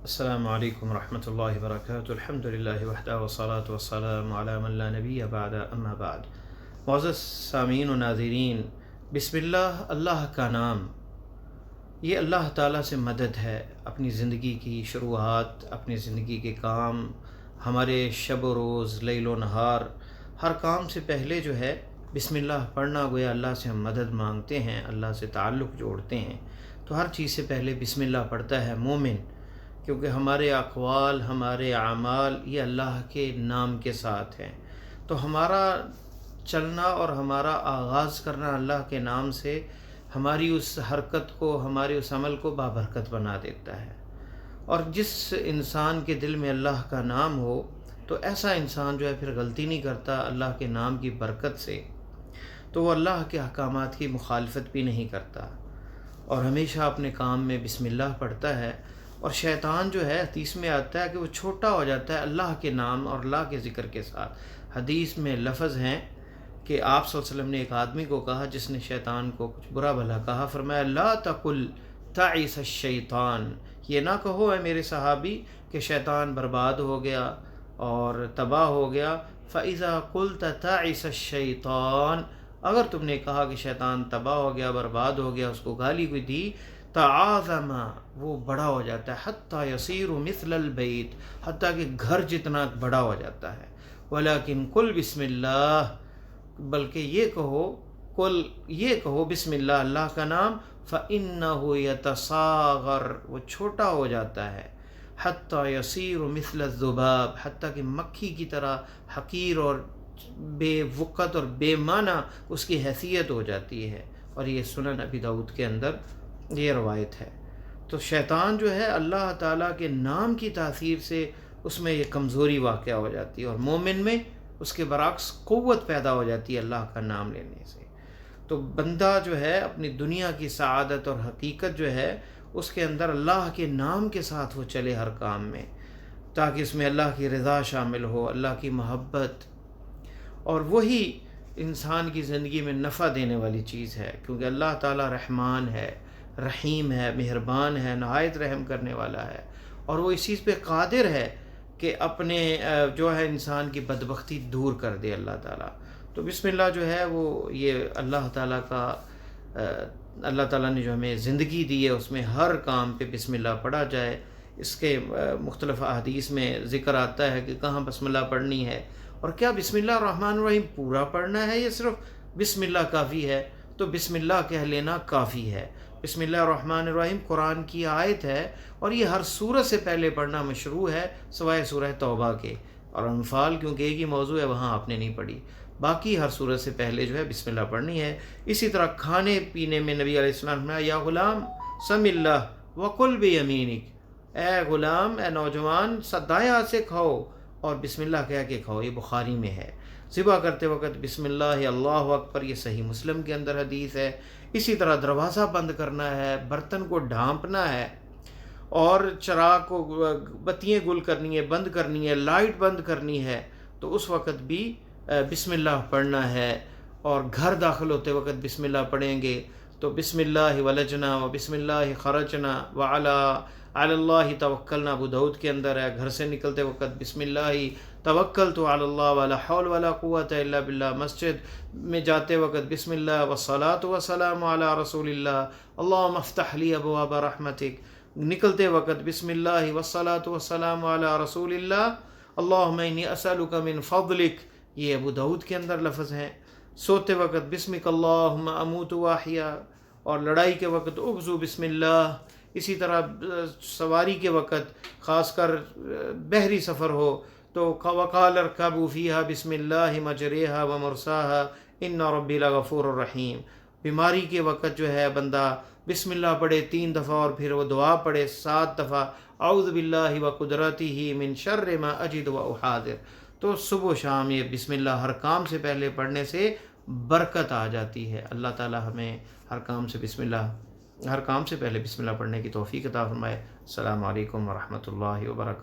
السلام علیکم ورحمۃ اللہ وبرکاتہ۔ الحمد للہ وحدہ والصلاۃ والسلام علی من لا نبی بعد اما بعد۔ معزز سامعین و ناظرین، بسم اللہ، اللہ کا نام، یہ اللہ تعالیٰ سے مدد ہے اپنی زندگی کی شروعات، اپنی زندگی کے کام، ہمارے شب و روز، لیل و نہار، ہر کام سے پہلے جو ہے بسم اللہ پڑھنا، گویا اللہ سے ہم مدد مانگتے ہیں، اللہ سے تعلق جوڑتے ہیں۔ تو ہر چیز سے پہلے بسم اللہ پڑھتا ہے مومن، کیونکہ ہمارے اقوال، ہمارے اعمال یہ اللہ کے نام کے ساتھ ہیں۔ تو ہمارا چلنا اور ہمارا آغاز کرنا اللہ کے نام سے ہماری اس حرکت کو، ہمارے اس عمل کو بابرکت بنا دیتا ہے۔ اور جس انسان کے دل میں اللہ کا نام ہو تو ایسا انسان جو ہے پھر غلطی نہیں کرتا اللہ کے نام کی برکت سے، تو وہ اللہ کے احکامات کی مخالفت بھی نہیں کرتا اور ہمیشہ اپنے کام میں بسم اللہ پڑھتا ہے۔ اور شیطان جو ہے، حدیث میں آتا ہے کہ وہ چھوٹا ہو جاتا ہے اللہ کے نام اور اللہ کے ذکر کے ساتھ۔ حدیث میں لفظ ہیں کہ آپ صلی اللہ علیہ وسلم نے ایک آدمی کو کہا جس نے شیطان کو کچھ برا بھلا کہا، فرمایا لا تقل تعس الشیطان، یہ نہ کہو اے میرے صحابی کہ شیطان برباد ہو گیا اور تباہ ہو گیا۔ فَإِذَا قُلْتَ تَعِسَ الشَّيْطَانِ، اگر تم نے کہا کہ شیطان تباہ ہو گیا، برباد ہو گیا، اس کو گالی کوئی دی، تعاظم، وہ بڑا ہو جاتا ہے، حتیٰ یصیر مثل البیت، حتیٰ کہ گھر جتنا بڑا ہو جاتا ہے۔ ولیکن قل بسم اللہ، بلکہ یہ کہو بسم اللہ، اللہ کا نام، فإنہ یتصاغر، وہ چھوٹا ہو جاتا ہے، حتیٰ یصیر مثل الذباب، حتیٰ کہ مکھی کی طرح حقیر اور بے وقت اور بے معنی اس کی حیثیت ہو جاتی ہے۔ اور یہ سنن ابی داؤد کے اندر یہ روایت ہے۔ تو شیطان جو ہے اللہ تعالیٰ کے نام کی تاثیر سے اس میں یہ کمزوری واقع ہو جاتی ہے، اور مومن میں اس کے برعکس قوت پیدا ہو جاتی ہے اللہ کا نام لینے سے۔ تو بندہ جو ہے اپنی دنیا کی سعادت اور حقیقت جو ہے اس کے اندر اللہ کے نام کے ساتھ وہ چلے ہر کام میں، تاکہ اس میں اللہ کی رضا شامل ہو، اللہ کی محبت، اور وہی انسان کی زندگی میں نفع دینے والی چیز ہے، کیونکہ اللہ تعالیٰ رحمان ہے، رحیم ہے، مہربان ہے، نہایت رحم کرنے والا ہے، اور وہ اس چیز پہ قادر ہے کہ اپنے جو ہے انسان کی بدبختی دور کر دے اللہ تعالیٰ۔ تو بسم اللہ جو ہے وہ یہ اللہ تعالیٰ کا اللہ تعالیٰ نے جو ہمیں زندگی دی ہے اس میں ہر کام پہ بسم اللہ پڑھا جائے۔ اس کے مختلف احادیث میں ذکر آتا ہے کہ کہاں بسم اللہ پڑھنی ہے، اور کیا بسم اللہ الرحمن الرحیم پورا پڑھنا ہے یا صرف بسم اللہ کافی ہے؟ تو بسم اللہ کہہ لینا کافی ہے۔ بسم اللہ الرحمن الرحیم قرآن کی آیت ہے، اور یہ ہر سورت سے پہلے پڑھنا مشروع ہے سوائے سورہ توبہ کے، اور انفال کیونکہ ایک ہی موضوع ہے وہاں آپ نے نہیں پڑھی، باقی ہر سورت سے پہلے جو ہے بسم اللہ پڑھنی ہے۔ اسی طرح کھانے پینے میں نبی علیہ السلام نے یا غلام سم اللہ وکل بیمینک، اے غلام، اے نوجوان، دائیں ہاتھ سے کھاؤ اور بسم اللہ کہہ کے کھاؤ، یہ بخاری میں ہے۔ ذبح کرتے وقت بسم اللہ، اللہ اکبر، یہ صحیح مسلم کے اندر حدیث ہے۔ اسی طرح دروازہ بند کرنا ہے، برتن کو ڈھانپنا ہے، اور چراغ کو بتیاں گل کرنی ہے، بند کرنی ہے، لائٹ بند کرنی ہے، تو اس وقت بھی بسم اللہ پڑھنا ہے۔ اور گھر داخل ہوتے وقت بسم اللہ پڑھیں گے تو بسم اللہ ولجنا و بسم اللہ خرجنا علی اللہ توکلنا، ابو داؤد کے اندر ہے۔ گھر سے نکلتے وقت بسم اللہ توکلت علی اللہ ولا حول ولا قوت الا باللہ، مسجد میں جاتے وقت بسم اللہ والصلاۃ والسلام علی رسول اللہ اللہم افتح لی ابواب رحمتک، نکلتے وقت بسم اللہ والصلاۃ والسلام علی رسول اللہ اللہم انی اسألک من فضلک، یہ ابو داؤد کے اندر لفظ ہیں۔ سوتے وقت بسمک اللہم اموت واحیا، اور لڑائی کے وقت اغزو بسم اللہ۔ اسی طرح سواری کے وقت، خاص کر بحری سفر ہو تو وقال ارکبوا فیہا بسم اللہ مجریہا ومرساہا ان ربی لغفور الرحیم۔ بیماری کے وقت جو ہے بندہ بسم اللہ پڑھے 3 دفعہ، اور پھر وہ دعا پڑھے 7 دفعہ، اعوذ باللہ وقدرتہ من شر ما اجد واحاذر۔ تو صبح و شام یہ بسم اللہ ہر کام سے پہلے پڑھنے سے برکت آ جاتی ہے۔ اللہ تعالی ہمیں ہر کام سے پہلے بسم اللہ پڑھنے کی توفیق عطا فرمائے۔ السلام علیکم ورحمۃ اللہ وبرکاتہ۔